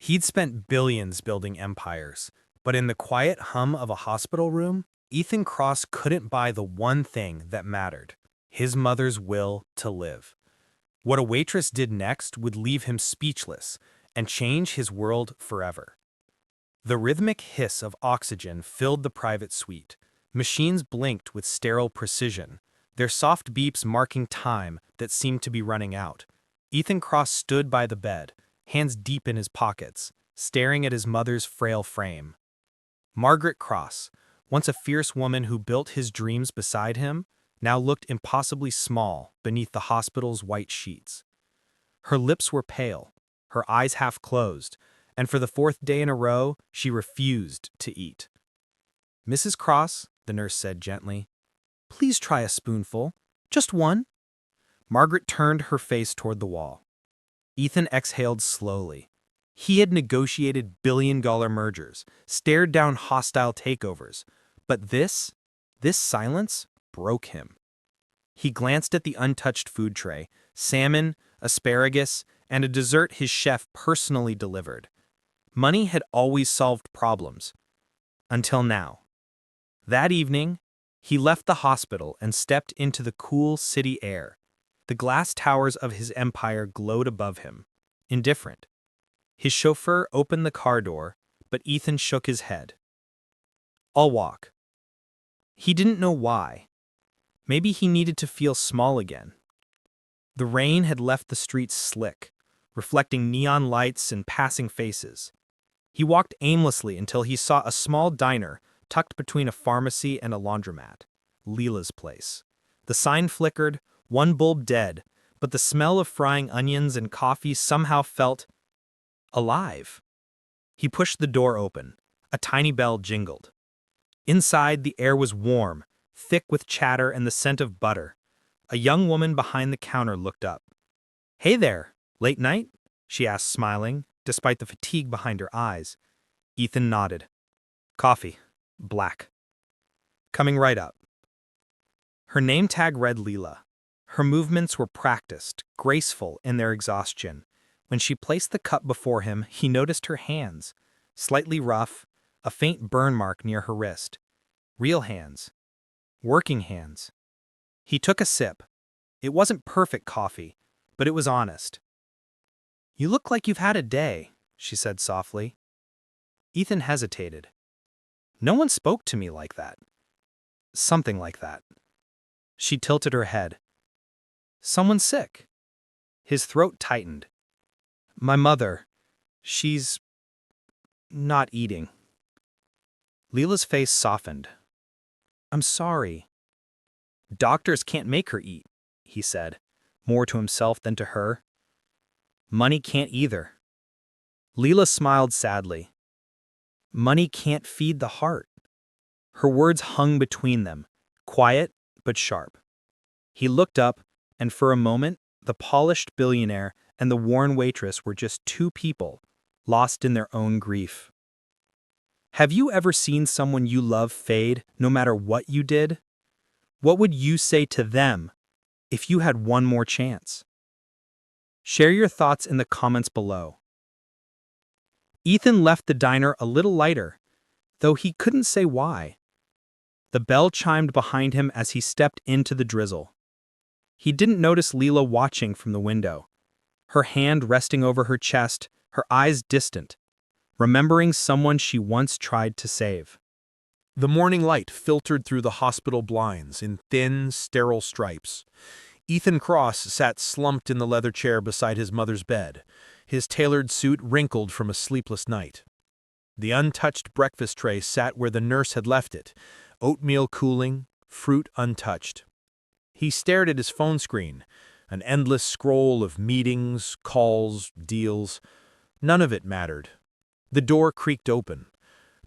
He'd spent billions building empires, but in the quiet hum of a hospital room, Ethan Cross couldn't buy the one thing that mattered: his mother's will to live. What a waitress did next would leave him speechless and change his world forever. The rhythmic hiss of oxygen filled the private suite. Machines blinked with sterile precision, their soft beeps marking time that seemed to be running out. Ethan Cross stood by the bed, hands deep in his pockets, staring at his mother's frail frame. Margaret Cross, once a fierce woman who built his dreams beside him, now looked impossibly small beneath the hospital's white sheets. Her lips were pale, her eyes half closed, and for the fourth day in a row, she refused to eat. "Mrs. Cross," the nurse said gently, "please try a spoonful. Just one." Margaret turned her face toward the wall. Ethan exhaled slowly. He had negotiated billion-dollar mergers, stared down hostile takeovers, but this silence broke him. He glanced at the untouched food tray, salmon, asparagus, and a dessert his chef personally delivered. Money had always solved problems. Until now. That evening, he left the hospital and stepped into the cool city air. The glass towers of his empire glowed above him, indifferent. His chauffeur opened the car door, but Ethan shook his head. "I'll walk." He didn't know why. Maybe he needed to feel small again. The rain had left the streets slick, reflecting neon lights and passing faces. He walked aimlessly until he saw a small diner tucked between a pharmacy and a laundromat, Leela's place. The sign flickered, one bulb dead, but the smell of frying onions and coffee somehow felt alive. He pushed the door open. A tiny bell jingled. Inside, the air was warm, thick with chatter and the scent of butter. A young woman behind the counter looked up. "Hey there, late night?" she asked, smiling, despite the fatigue behind her eyes. Ethan nodded. "Coffee. Black." "Coming right up." Her name tag read Leela. Her movements were practiced, graceful in their exhaustion. When she placed the cup before him, he noticed her hands, slightly rough, a faint burn mark near her wrist. Real hands. Working hands. He took a sip. It wasn't perfect coffee, but it was honest. "You look like you've had a day," she said softly. Ethan hesitated. "No one spoke to me like that." "Something like that." She tilted her head. "Someone sick." His throat tightened. "My mother. She's not eating." Leela's face softened. "I'm sorry." "Doctors can't make her eat," he said, more to himself than to her. "Money can't either." Leela smiled sadly. "Money can't feed the heart." Her words hung between them, quiet but sharp. He looked up, and for a moment, the polished billionaire and the worn waitress were just two people, lost in their own grief. Have you ever seen someone you love fade, no matter what you did? What would you say to them if you had one more chance? Share your thoughts in the comments below. Ethan left the diner a little lighter, though he couldn't say why. The bell chimed behind him as he stepped into the drizzle. He didn't notice Leela watching from the window, her hand resting over her chest, her eyes distant, remembering someone she once tried to save. The morning light filtered through the hospital blinds in thin, sterile stripes. Ethan Cross sat slumped in the leather chair beside his mother's bed, his tailored suit wrinkled from a sleepless night. The untouched breakfast tray sat where the nurse had left it, oatmeal cooling, fruit untouched. He stared at his phone screen, an endless scroll of meetings, calls, deals. None of it mattered. The door creaked open.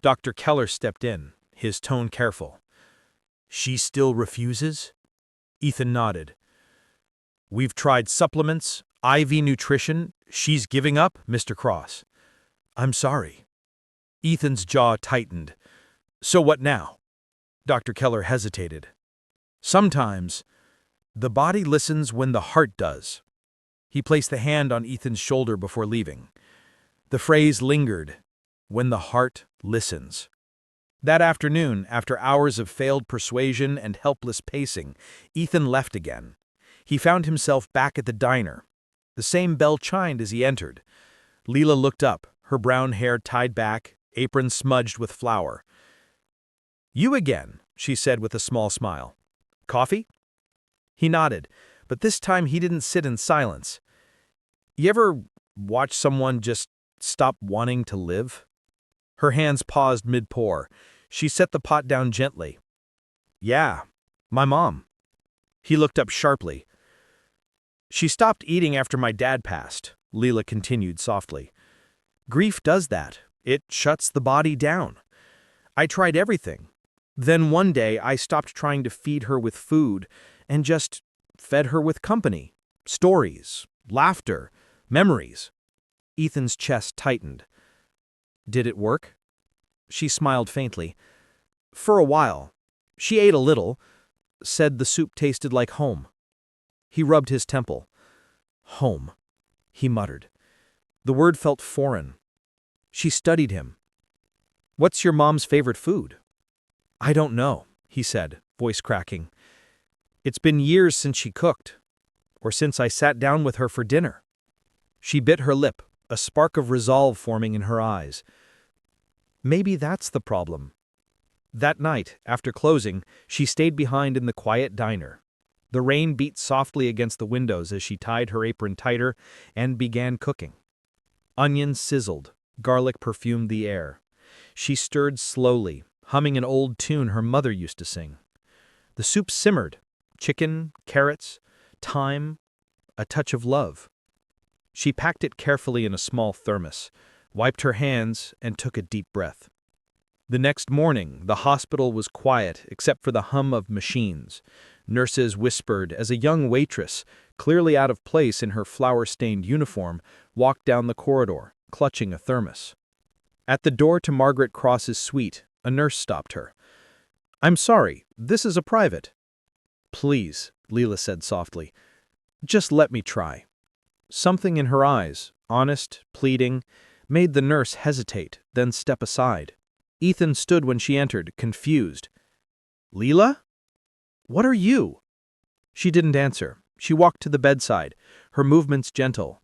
Dr. Keller stepped in, his tone careful. "She still refuses?" Ethan nodded. "We've tried supplements, IV nutrition. She's giving up, Mr. Cross." "I'm sorry." Ethan's jaw tightened. "So what now?" Dr. Keller hesitated. "Sometimes the body listens when the heart does." He placed the hand on Ethan's shoulder before leaving. The phrase lingered, when the heart listens. That afternoon, after hours of failed persuasion and helpless pacing, Ethan left again. He found himself back at the diner. The same bell chimed as he entered. Leela looked up, her brown hair tied back, apron smudged with flour. "You again," she said with a small smile. "Coffee?" He nodded, but this time he didn't sit in silence. "You ever watch someone just stop wanting to live?" Her hands paused mid-pour. She set the pot down gently. "Yeah, my mom." He looked up sharply. "She stopped eating after my dad passed," Leela continued softly. "Grief does that. It shuts the body down. I tried everything. Then one day I stopped trying to feed her with food and just fed her with company, stories, laughter, memories." Ethan's chest tightened. "Did it work?" She smiled faintly. "For a while. She ate a little, said the soup tasted like home." He rubbed his temple. "Home," he muttered. The word felt foreign. She studied him. "What's your mom's favorite food?" "I don't know," he said, voice cracking. "It's been years since she cooked, or since I sat down with her for dinner." She bit her lip, a spark of resolve forming in her eyes. Maybe that's the problem. That night, after closing, she stayed behind in the quiet diner. The rain beat softly against the windows as she tied her apron tighter and began cooking. Onions sizzled, garlic perfumed the air. She stirred slowly, humming an old tune her mother used to sing. The soup simmered, chicken, carrots, thyme, a touch of love. She packed it carefully in a small thermos, wiped her hands, and took a deep breath. The next morning, the hospital was quiet except for the hum of machines. Nurses whispered as a young waitress, clearly out of place in her flour-stained uniform, walked down the corridor, clutching a thermos. At the door to Margaret Cross's suite, a nurse stopped her. "I'm sorry, this is a private." "Please," Leela said softly. "Just let me try." Something in her eyes, honest, pleading, made the nurse hesitate, then step aside. Ethan stood when she entered, confused. "Leela? What are you?" She didn't answer. She walked to the bedside, her movements gentle.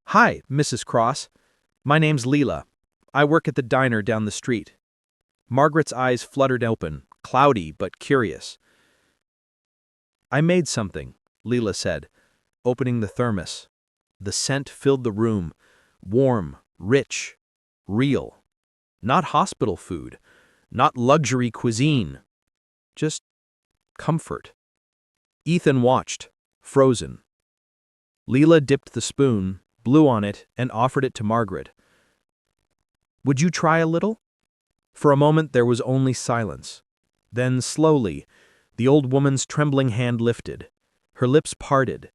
"Hi, Mrs. Cross. My name's Leela. I work at the diner down the street." Margaret's eyes fluttered open, cloudy but curious. "I made something," Leela said, opening the thermos. The scent filled the room, warm, rich, real. Not hospital food, not luxury cuisine, just comfort. Ethan watched, frozen. Leela dipped the spoon, blew on it, and offered it to Margaret. "Would you try a little?" For a moment there was only silence. Then, slowly, the old woman's trembling hand lifted. Her lips parted.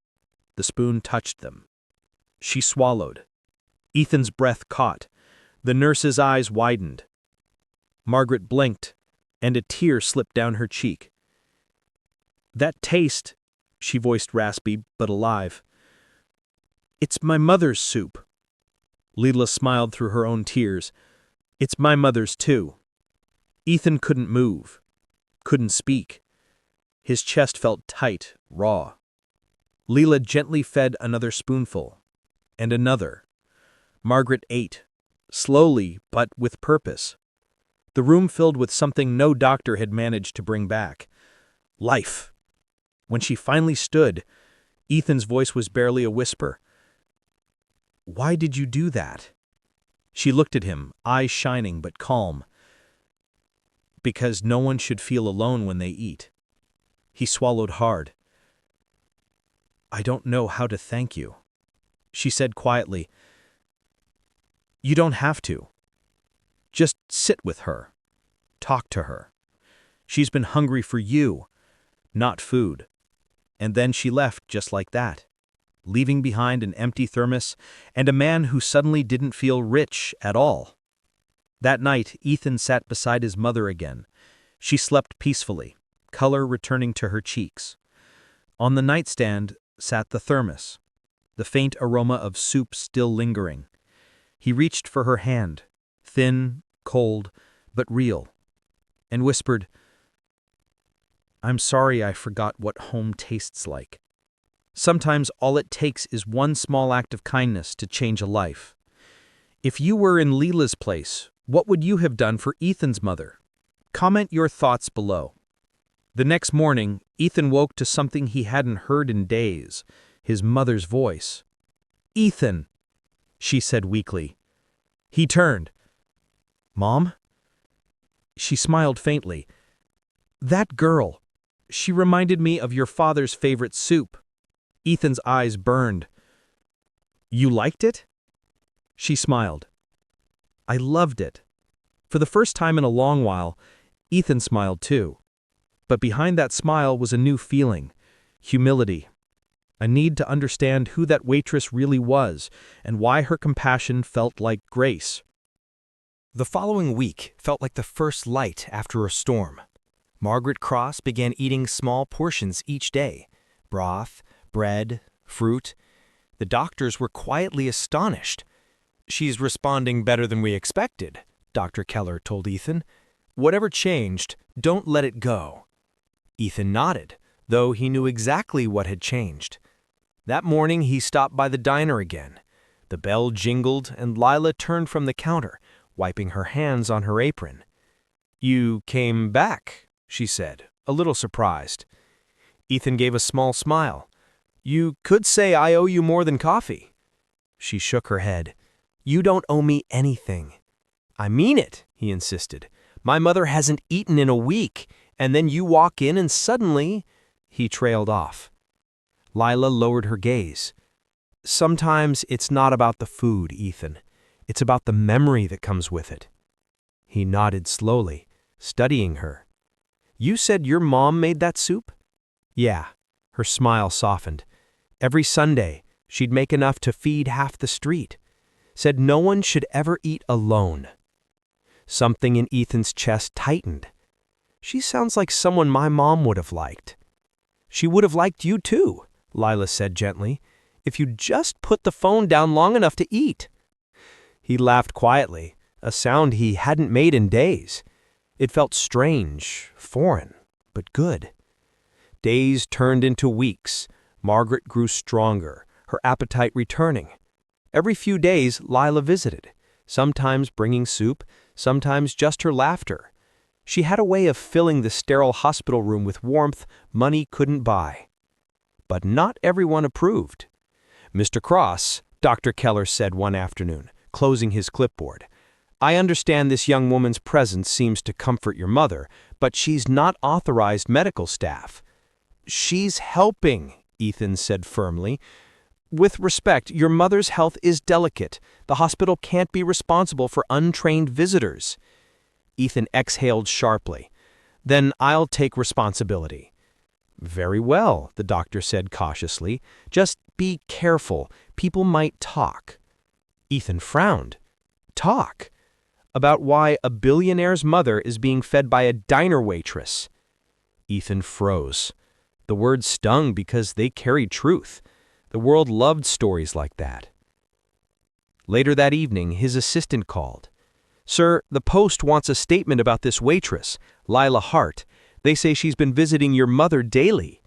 The spoon touched them. She swallowed. Ethan's breath caught. The nurse's eyes widened. Margaret blinked, and a tear slipped down her cheek. "That taste," she voiced raspy but alive. "It's my mother's soup." Leela smiled through her own tears. "It's my mother's too." Ethan couldn't move, couldn't speak. His chest felt tight, raw. Leela gently fed another spoonful, and another. Margaret ate, slowly but with purpose. The room filled with something no doctor had managed to bring back. Life. When she finally stood, Ethan's voice was barely a whisper. "Why did you do that?" She looked at him, eyes shining but calm. "Because no one should feel alone when they eat." He swallowed hard. "I don't know how to thank you," she said quietly. "You don't have to. Just sit with her. Talk to her. She's been hungry for you, not food." And then she left just like that, leaving behind an empty thermos and a man who suddenly didn't feel rich at all. That night, Ethan sat beside his mother again. She slept peacefully, color returning to her cheeks. On the nightstand sat the thermos, the faint aroma of soup still lingering. He reached for her hand, thin, cold, but real, and whispered, "I'm sorry I forgot what home tastes like." Sometimes all it takes is one small act of kindness to change a life. If you were in Leela's place, what would you have done for Ethan's mother? Comment your thoughts below. The next morning, Ethan woke to something he hadn't heard in days, his mother's voice. "Ethan," she said weakly. He turned. "Mom?" She smiled faintly. "That girl. She reminded me of your father's favorite soup." Ethan's eyes burned. "You liked it?" She smiled. "I loved it." For the first time in a long while, Ethan smiled too. But behind that smile was a new feeling, humility, a need to understand who that waitress really was and why her compassion felt like grace. The following week felt like the first light after a storm. Margaret Cross began eating small portions each day, broth, bread, fruit. The doctors were quietly astonished. "She's responding better than we expected," Dr. Keller told Ethan. "Whatever changed, don't let it go." Ethan nodded, though he knew exactly what had changed. That morning he stopped by the diner again. The bell jingled and Lila turned from the counter, wiping her hands on her apron. "You came back," she said, a little surprised. Ethan gave a small smile. "You could say I owe you more than coffee." She shook her head. "You don't owe me anything." "I mean it," he insisted. "My mother hasn't eaten in a week, and then you walk in and suddenly—" He trailed off. Lila lowered her gaze. "Sometimes it's not about the food, Ethan. It's about the memory that comes with it." He nodded slowly, studying her. "You said your mom made that soup?" "Yeah." Her smile softened. "Every Sunday, she'd make enough to feed half the street. Said no one should ever eat alone." Something in Ethan's chest tightened. "She sounds like someone my mom would have liked." "She would have liked you too," Lila said gently, "if you just put the phone down long enough to eat." He laughed quietly, a sound he hadn't made in days. It felt strange, foreign, but good. Days turned into weeks. Margaret grew stronger, her appetite returning. Every few days, Lila visited, sometimes bringing soup, sometimes just her laughter. She had a way of filling the sterile hospital room with warmth money couldn't buy. But not everyone approved. "Mr. Cross," Dr. Keller said one afternoon, closing his clipboard, "I understand this young woman's presence seems to comfort your mother, but she's not authorized medical staff." "She's helping," Ethan said firmly. "With respect, your mother's health is delicate. The hospital can't be responsible for untrained visitors." Ethan exhaled sharply. "Then I'll take responsibility." "Very well," the doctor said cautiously. "Just be careful. People might talk." Ethan frowned. "Talk? About why a billionaire's mother is being fed by a diner waitress?" Ethan froze. The words stung because they carried truth. The world loved stories like that. Later that evening, his assistant called. "Sir, the Post wants a statement about this waitress, Lila Hart. They say she's been visiting your mother daily."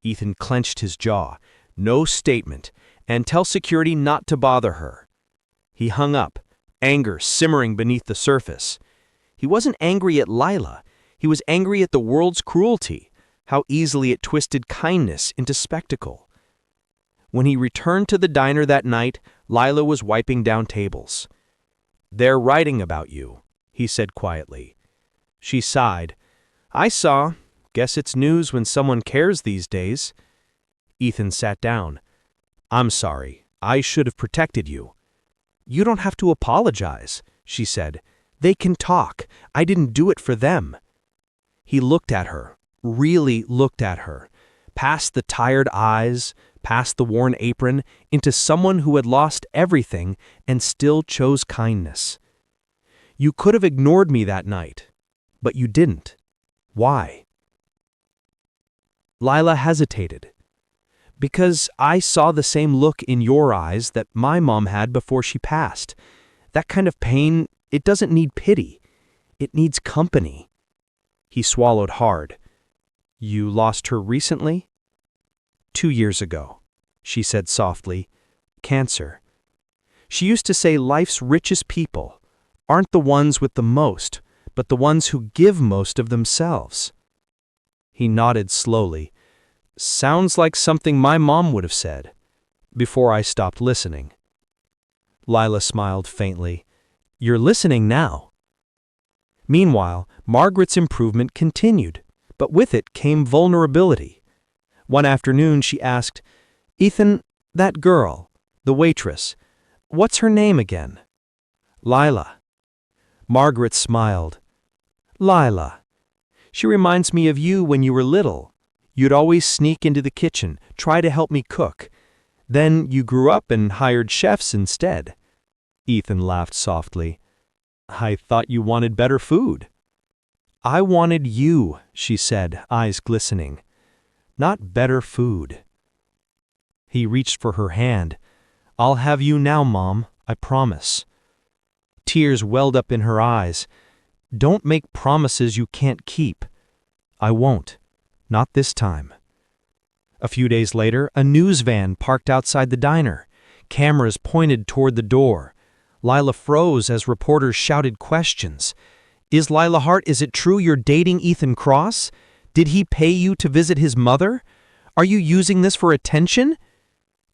Ethan clenched his jaw. "No statement, and tell security not to bother her." He hung up, anger simmering beneath the surface. He wasn't angry at Lila. He was angry at the world's cruelty, how easily it twisted kindness into spectacle. When he returned to the diner that night, Lila was wiping down tables. "They're writing about you," he said quietly. She sighed. "I saw. Guess it's news when someone cares these days." Ethan sat down. "I'm sorry. I should have protected you." "You don't have to apologize," she said. "They can talk. I didn't do it for them." He looked at her, really looked at her, past the tired eyes, past the worn apron, into someone who had lost everything and still chose kindness. "You could have ignored me that night, but you didn't. Why?" Lila hesitated. "Because I saw the same look in your eyes that my mom had before she passed. That kind of pain, it doesn't need pity. It needs company. He swallowed hard. You lost her recently? 2 years ago, she said softly. Cancer. She used to say life's richest people aren't the ones with the most, but the ones who give most of themselves. He nodded slowly. Sounds like something my mom would have said, before I stopped listening. Lila smiled faintly. You're listening now. Meanwhile, Margaret's improvement continued, but with it came vulnerability. One afternoon she asked, Ethan, that girl, the waitress, what's her name again? Lila. Margaret smiled. Lila. She reminds me of you when you were little. You'd always sneak into the kitchen, try to help me cook. Then you grew up and hired chefs instead. Ethan laughed softly. I thought you wanted better food. I wanted you, she said, eyes glistening. Not better food. He reached for her hand. I'll have you now, Mom, I promise. Tears welled up in her eyes. Don't make promises you can't keep. I won't. Not this time. A few days later, a news van parked outside the diner. Cameras pointed toward the door. Lila froze as reporters shouted questions. Is it true you're dating Ethan Cross? Did he pay you to visit his mother? Are you using this for attention?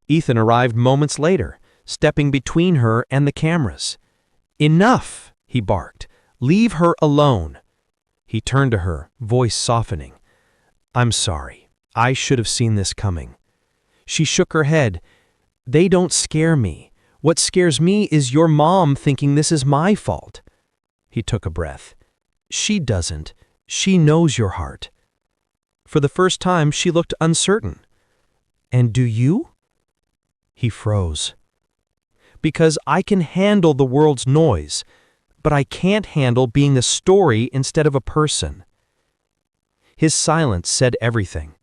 Ethan arrived moments later, stepping between her and the cameras. Enough, he barked. Leave her alone. He turned to her, voice softening. I'm sorry. I should have seen this coming. She shook her head. They don't scare me. What scares me is your mom thinking this is my fault. He took a breath. She doesn't. She knows your heart. For the first time, she looked uncertain. And do you? He froze. Because I can handle the world's noise, but I can't handle being a story instead of a person. His silence said everything.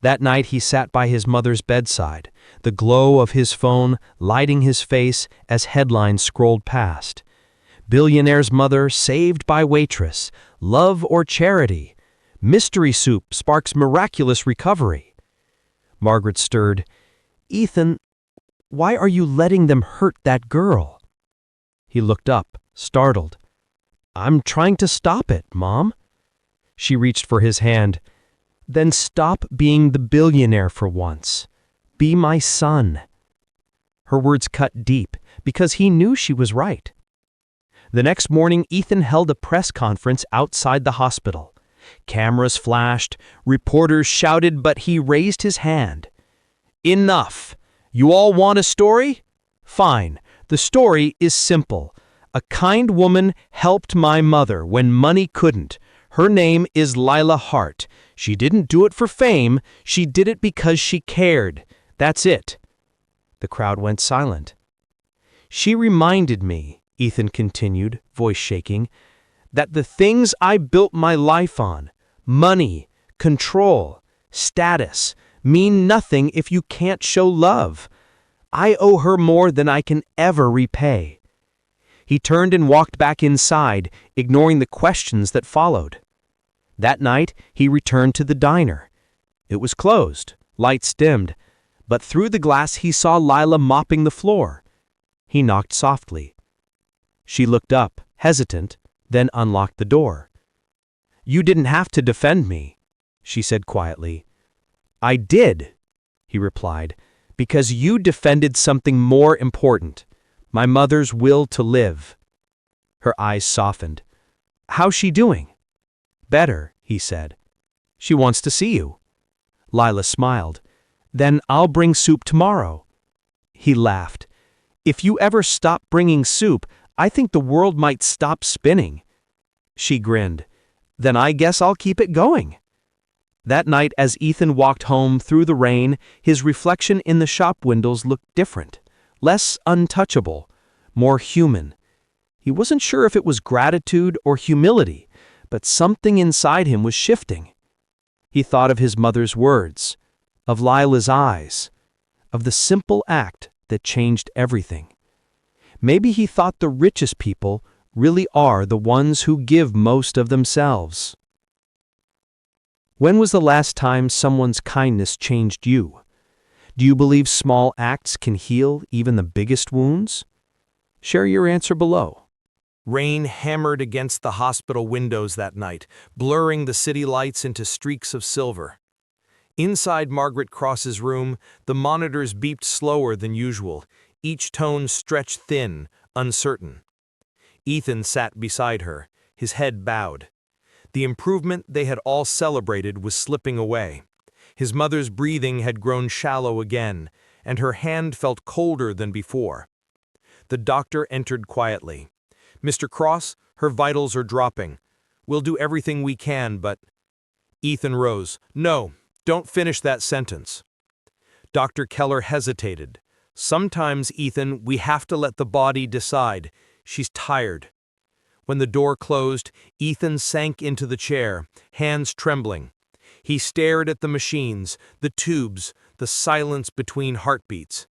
That night he sat by his mother's bedside, the glow of his phone lighting his face as headlines scrolled past. Billionaire's mother saved by Waitress, love or charity. Mystery soup sparks miraculous recovery. Margaret stirred. Ethan, why are you letting them hurt that girl? He looked up, startled. I'm trying to stop it, Mom. She reached for his hand. Then stop being the billionaire for once. Be my son. Her words cut deep because he knew she was right. The next morning, Ethan held a press conference outside the hospital. Cameras flashed, reporters shouted, but he raised his hand. Enough! You all want a story? Fine. The story is simple. A kind woman helped my mother when money couldn't. Her name is Lila Hart. She didn't do it for fame. She did it because she cared. That's it. The crowd went silent. She reminded me, Ethan continued, voice shaking, that the things I built my life on, money, control, status, mean nothing if you can't show love. I owe her more than I can ever repay. He turned and walked back inside, ignoring the questions that followed. That night, he returned to the diner. It was closed, lights dimmed, but through the glass he saw Lila mopping the floor. He knocked softly. She looked up, hesitant, then unlocked the door. You didn't have to defend me, she said quietly. I did, he replied, because you defended something more important, my mother's will to live. Her eyes softened. How's she doing? Better, he said. She wants to see you. Lila smiled. Then I'll bring soup tomorrow. He laughed. If you ever stop bringing soup, I think the world might stop spinning. She grinned. Then I guess I'll keep it going. That night, as Ethan walked home through the rain, his reflection in the shop windows looked different, less untouchable, more human. He wasn't sure if it was gratitude or humility, but something inside him was shifting. He thought of his mother's words, of Lila's eyes, of the simple act that changed everything. Maybe he thought the richest people really are the ones who give most of themselves. When was the last time someone's kindness changed you? Do you believe small acts can heal even the biggest wounds? Share your answer below. Rain hammered against the hospital windows that night, blurring the city lights into streaks of silver. Inside Margaret Cross's room, the monitors beeped slower than usual, each tone stretched thin, uncertain. Ethan sat beside her, his head bowed. The improvement they had all celebrated was slipping away. His mother's breathing had grown shallow again, and her hand felt colder than before. The doctor entered quietly. "Mr. Cross, her vitals are dropping. We'll do everything we can, but—" Ethan rose. "No, don't finish that sentence." Dr. Keller hesitated. "Sometimes, Ethan, we have to let the body decide. She's tired." When the door closed, Ethan sank into the chair, hands trembling. He stared at the machines, the tubes, the silence between heartbeats.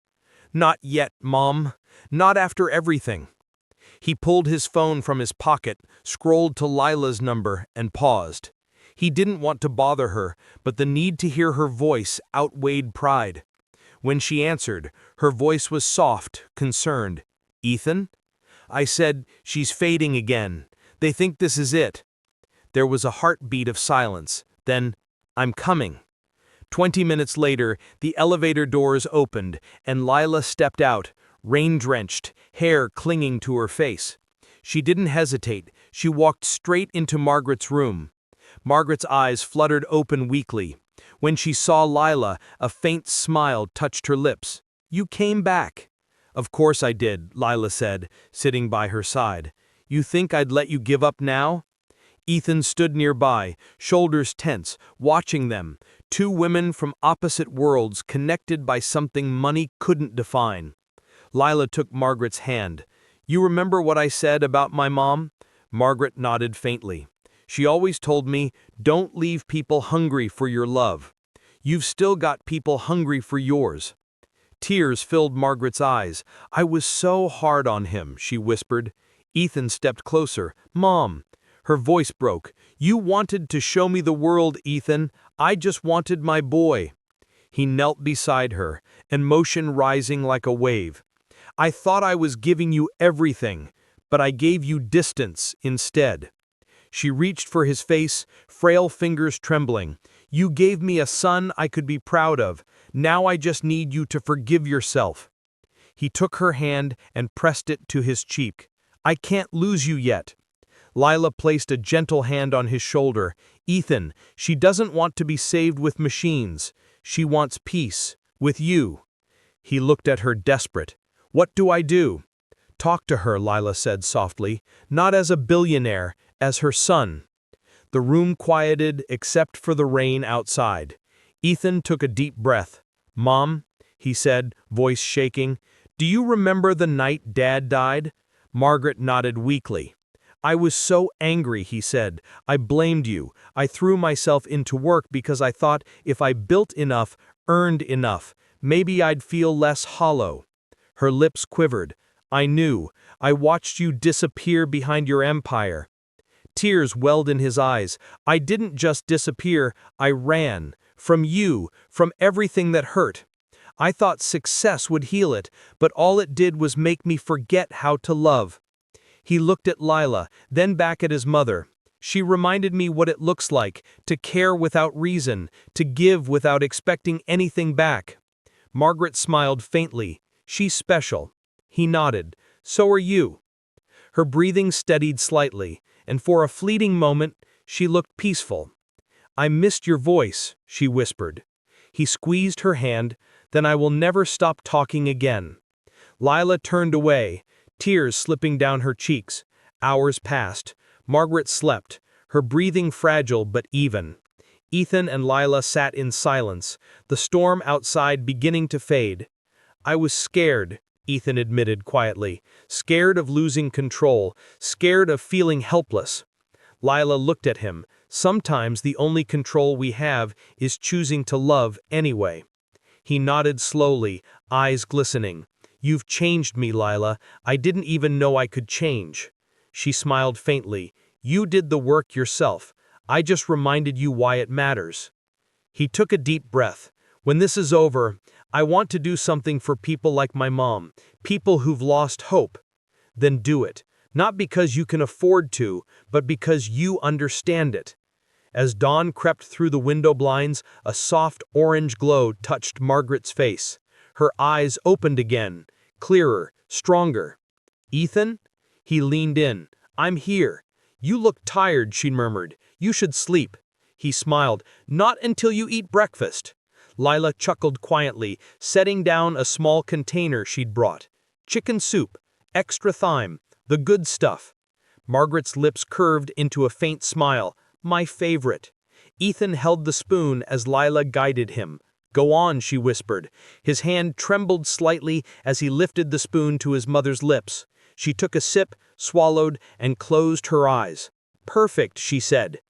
"Not yet, Mom. Not after everything." He pulled his phone from his pocket, scrolled to Lila's number, and paused. He didn't want to bother her, but the need to hear her voice outweighed pride. When she answered, her voice was soft, concerned. "Ethan?" "I said, she's fading again. They think this is it." There was a heartbeat of silence. Then, "I'm coming." 20 minutes later, the elevator doors opened, and Lila stepped out, rain-drenched, hair clinging to her face. She didn't hesitate. She walked straight into Margaret's room. Margaret's eyes fluttered open weakly. When she saw Lila, a faint smile touched her lips. "You came back." "Of course I did," Lila said, sitting by her side. "You think I'd let you give up now?" Ethan stood nearby, shoulders tense, watching them, two women from opposite worlds connected by something money couldn't define. Lila took Margaret's hand. "You remember what I said about my mom?" Margaret nodded faintly. "She always told me, don't leave people hungry for your love. You've still got people hungry for yours." Tears filled Margaret's eyes. "I was so hard on him," she whispered. Ethan stepped closer. "Mom." Her voice broke. "You wanted to show me the world, Ethan. I just wanted my boy." He knelt beside her, emotion rising like a wave. "I thought I was giving you everything, but I gave you distance instead." She reached for his face, frail fingers trembling. "You gave me a son I could be proud of. Now I just need you to forgive yourself." He took her hand and pressed it to his cheek. "I can't lose you yet." Lila placed a gentle hand on his shoulder. "Ethan, she doesn't want to be saved with machines. She wants peace, with you." He looked at her desperate. "What do I do?" "Talk to her," Lila said softly. "Not as a billionaire, as her son." The room quieted except for the rain outside. Ethan took a deep breath. "Mom," he said, voice shaking, "do you remember the night Dad died?" Margaret nodded weakly. "I was so angry," he said. "I blamed you. I threw myself into work because I thought if I built enough, earned enough, maybe I'd feel less hollow." Her lips quivered. "I knew. I watched you disappear behind your empire." Tears welled in his eyes. "I didn't just disappear, I ran. From you, from everything that hurt. I thought success would heal it, but all it did was make me forget how to love." He looked at Lila, then back at his mother. "She reminded me what it looks like, to care without reason, to give without expecting anything back." Margaret smiled faintly. "She's special." He nodded. "So are you." Her breathing steadied slightly, and for a fleeting moment, she looked peaceful. "I missed your voice," she whispered. He squeezed her hand. "Then I will never stop talking again." Lila turned away, tears slipping down her cheeks. Hours passed. Margaret slept, her breathing fragile but even. Ethan and Lila sat in silence, the storm outside beginning to fade. "I was scared," Ethan admitted quietly, "scared of losing control, scared of feeling helpless." Lila looked at him. "Sometimes the only control we have is choosing to love anyway." He nodded slowly, eyes glistening. "You've changed me, Lila. I didn't even know I could change." She smiled faintly. "You did the work yourself. I just reminded you why it matters." He took a deep breath. "When this is over, I want to do something for people like my mom, people who've lost hope." "Then do it. Not because you can afford to, but because you understand it." As dawn crept through the window blinds, a soft orange glow touched Margaret's face. Her eyes opened again, clearer, stronger. "Ethan?" He leaned in. "I'm here." "You look tired," she murmured. "You should sleep." He smiled. "Not until you eat breakfast." Lila chuckled quietly, setting down a small container she'd brought. "Chicken soup, extra thyme, the good stuff." Margaret's lips curved into a faint smile. "My favorite." Ethan held the spoon as Lila guided him. "Go on," she whispered. His hand trembled slightly as he lifted the spoon to his mother's lips. She took a sip, swallowed, and closed her eyes. "Perfect," she said.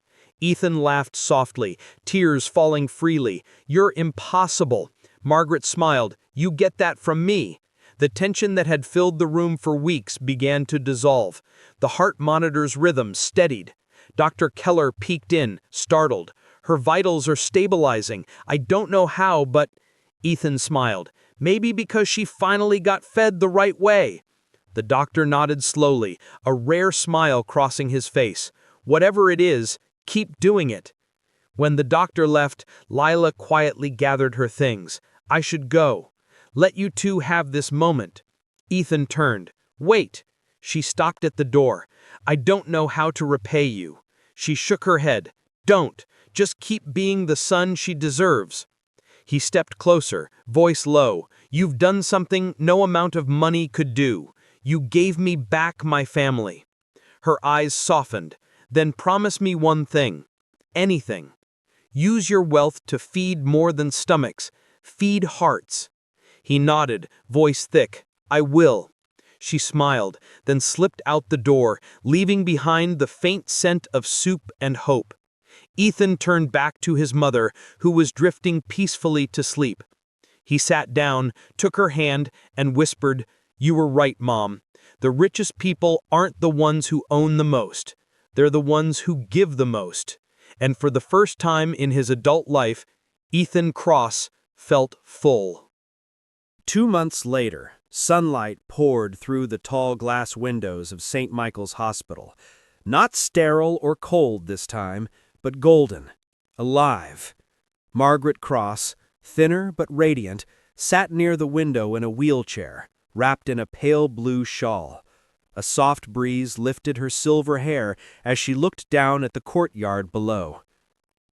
Ethan laughed softly, tears falling freely. "You're impossible." Margaret smiled. "You get that from me." The tension that had filled the room for weeks began to dissolve. The heart monitor's rhythm steadied. Dr. Keller peeked in, startled. "Her vitals are stabilizing. I don't know how, but—" Ethan smiled. "Maybe because she finally got fed the right way." The doctor nodded slowly, a rare smile crossing his face. "Whatever it is, keep doing it." When the doctor left, Lila quietly gathered her things. "I should go. Let you two have this moment." Ethan turned. "Wait." She stopped at the door. "I don't know how to repay you." She shook her head. "Don't. Just keep being the son she deserves." He stepped closer, voice low. "You've done something no amount of money could do. You gave me back my family." Her eyes softened. "Then promise me one thing. Anything. Use your wealth to feed more than stomachs. Feed hearts." He nodded, voice thick. "I will." She smiled, then slipped out the door, leaving behind the faint scent of soup and hope. Ethan turned back to his mother, who was drifting peacefully to sleep. He sat down, took her hand, and whispered, "You were right, Mom. The richest people aren't the ones who own the most. They're the ones who give the most." And for the first time in his adult life, Ethan Cross felt full. 2 months later, sunlight poured through the tall glass windows of St. Michael's Hospital. Not sterile or cold this time, but golden, alive. Margaret Cross, thinner but radiant, sat near the window in a wheelchair, wrapped in a pale blue shawl. A soft breeze lifted her silver hair as she looked down at the courtyard below.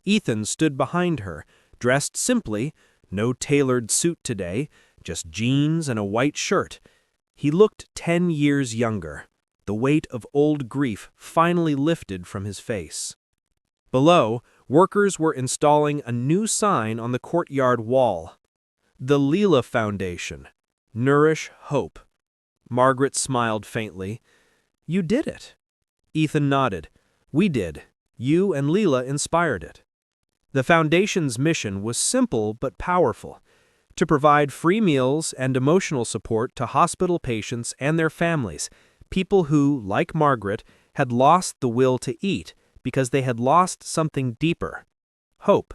Ethan stood behind her, dressed simply, no tailored suit today, just jeans and a white shirt. He looked 10 years younger, the weight of old grief finally lifted from his face. Below, workers were installing a new sign on the courtyard wall. The Lila Foundation. Nourish Hope. Margaret smiled faintly. "You did it." Ethan nodded. "We did. You and Lila inspired it." The foundation's mission was simple but powerful: to provide free meals and emotional support to hospital patients and their families, people who, like Margaret, had lost the will to eat because they had lost something deeper: hope.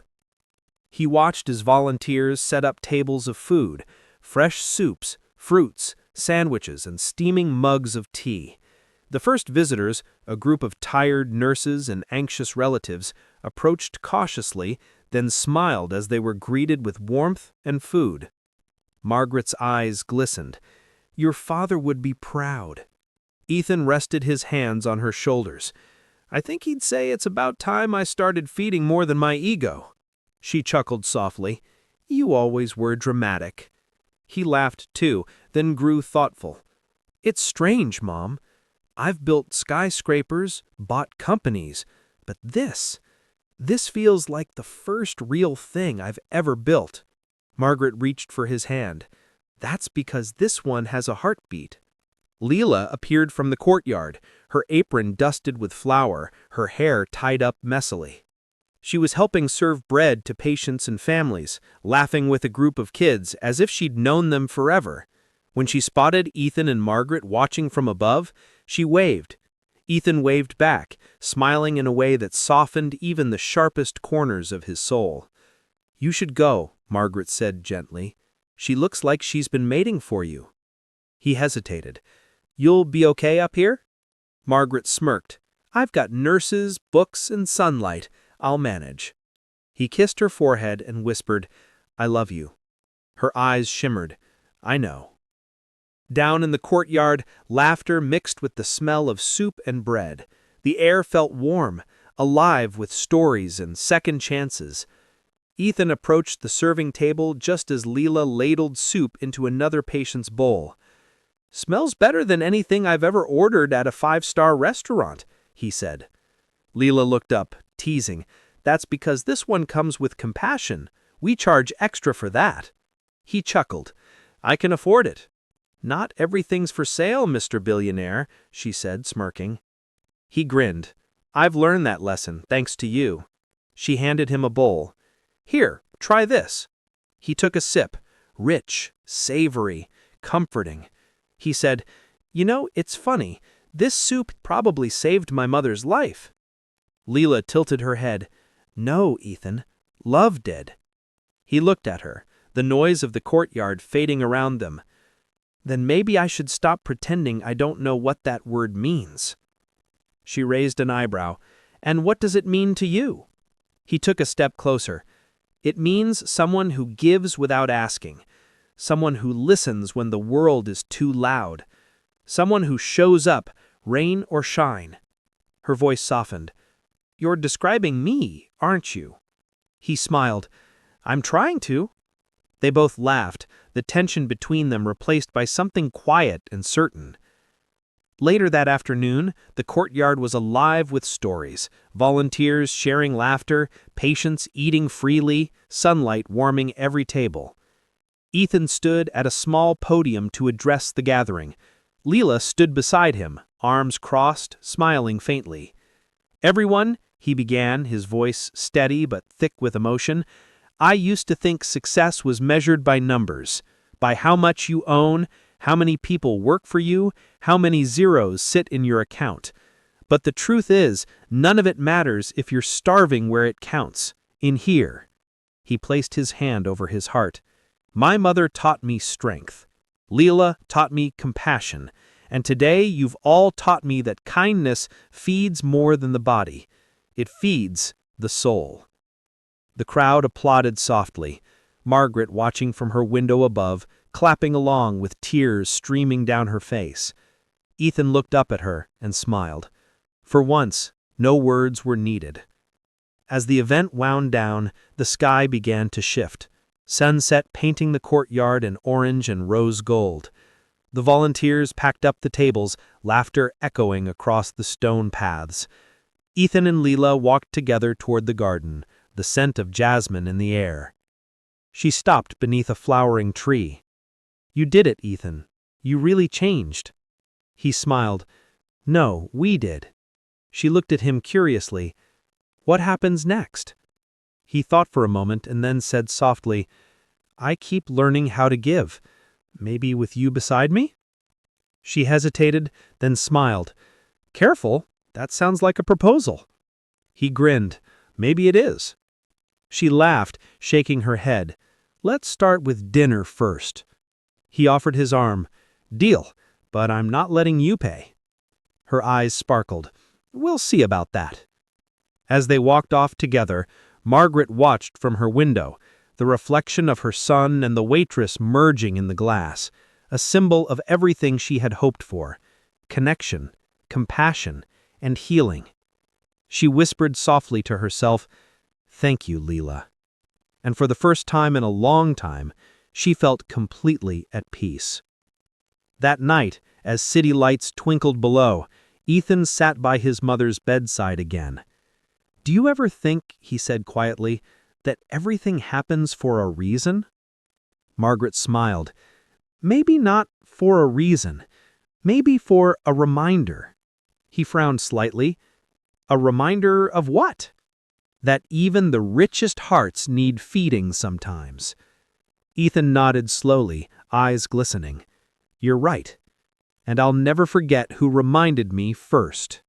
He watched as volunteers set up tables of food, fresh soups, fruits, sandwiches, and steaming mugs of tea. The first visitors, a group of tired nurses and anxious relatives, approached cautiously, then smiled as they were greeted with warmth and food. Margaret's eyes glistened. "Your father would be proud." Ethan rested his hands on her shoulders. "I think he'd say it's about time I started feeding more than my ego." She chuckled softly. "You always were dramatic." He laughed too, then grew thoughtful. "It's strange, Mom. I've built skyscrapers, bought companies, but this feels like the first real thing I've ever built." Margaret reached for his hand. "That's because this one has a heartbeat." Lila appeared from the courtyard, her apron dusted with flour, her hair tied up messily. She was helping serve bread to patients and families, laughing with a group of kids as if she'd known them forever. When she spotted Ethan and Margaret watching from above, she waved. Ethan waved back, smiling in a way that softened even the sharpest corners of his soul. "You should go," Margaret said gently. "She looks like she's been mating for you." He hesitated. "You'll be okay up here?" Margaret smirked. "I've got nurses, books, and sunlight. I'll manage." He kissed her forehead and whispered, "I love you." Her eyes shimmered. "I know." Down in the courtyard, laughter mixed with the smell of soup and bread. The air felt warm, alive with stories and second chances. Ethan approached the serving table just as Leela ladled soup into another patient's bowl. "Smells better than anything I've ever ordered at a 5-star restaurant," he said. Leela looked up, teasing. "That's because this one comes with compassion. We charge extra for that." He chuckled. "I can afford it." "Not everything's for sale, Mr. Billionaire," she said, smirking. He grinned. "I've learned that lesson, thanks to you." She handed him a bowl. "Here, try this." He took a sip. Rich, savory, comforting. He said, "You know, it's funny. This soup probably saved my mother's life." Leela tilted her head. "No, Ethan. Love did." He looked at her, the noise of the courtyard fading around them. "Then maybe I should stop pretending I don't know what that word means." She raised an eyebrow. "And what does it mean to you?" He took a step closer. "It means someone who gives without asking. Someone who listens when the world is too loud. Someone who shows up, rain or shine." Her voice softened. "You're describing me, aren't you?" He smiled. "I'm trying to." They both laughed, the tension between them replaced by something quiet and certain. Later that afternoon, the courtyard was alive with stories, volunteers sharing laughter, patients eating freely, sunlight warming every table. Ethan stood at a small podium to address the gathering. Leela stood beside him, arms crossed, smiling faintly. "Everyone," he began, his voice steady but thick with emotion, "I used to think success was measured by numbers, by how much you own, how many people work for you, how many zeros sit in your account. But the truth is, none of it matters if you're starving where it counts, in here." He placed his hand over his heart. "My mother taught me strength. Leela taught me compassion. And today you've all taught me that kindness feeds more than the body. It feeds the soul." The crowd applauded softly, Margaret watching from her window above, clapping along with tears streaming down her face. Ethan looked up at her and smiled. For once, no words were needed. As the event wound down, the sky began to shift, sunset painting the courtyard in orange and rose gold. The volunteers packed up the tables, laughter echoing across the stone paths. Ethan and Leela walked together toward the garden, the scent of jasmine in the air. She stopped beneath a flowering tree. "You did it, Ethan. You really changed." He smiled. "No, we did." She looked at him curiously. "What happens next?" He thought for a moment and then said softly, "I keep learning how to give. Maybe with you beside me?" She hesitated, then smiled. "Careful, that sounds like a proposal." He grinned. "Maybe it is." She laughed, shaking her head. "Let's start with dinner first." He offered his arm. "Deal, but I'm not letting you pay." Her eyes sparkled. "We'll see about that." As they walked off together, Margaret watched from her window, the reflection of her son and the waitress merging in the glass, a symbol of everything she had hoped for: connection, compassion, and healing. She whispered softly to herself, "Thank you, Leela." And for the first time in a long time, she felt completely at peace. That night, as city lights twinkled below, Ethan sat by his mother's bedside again. "Do you ever think," he said quietly, "that everything happens for a reason?" Margaret smiled. "Maybe not for a reason. Maybe for a reminder." He frowned slightly. "A reminder of what?" "That even the richest hearts need feeding sometimes." Ethan nodded slowly, eyes glistening. You're right. And I'll never forget who reminded me first.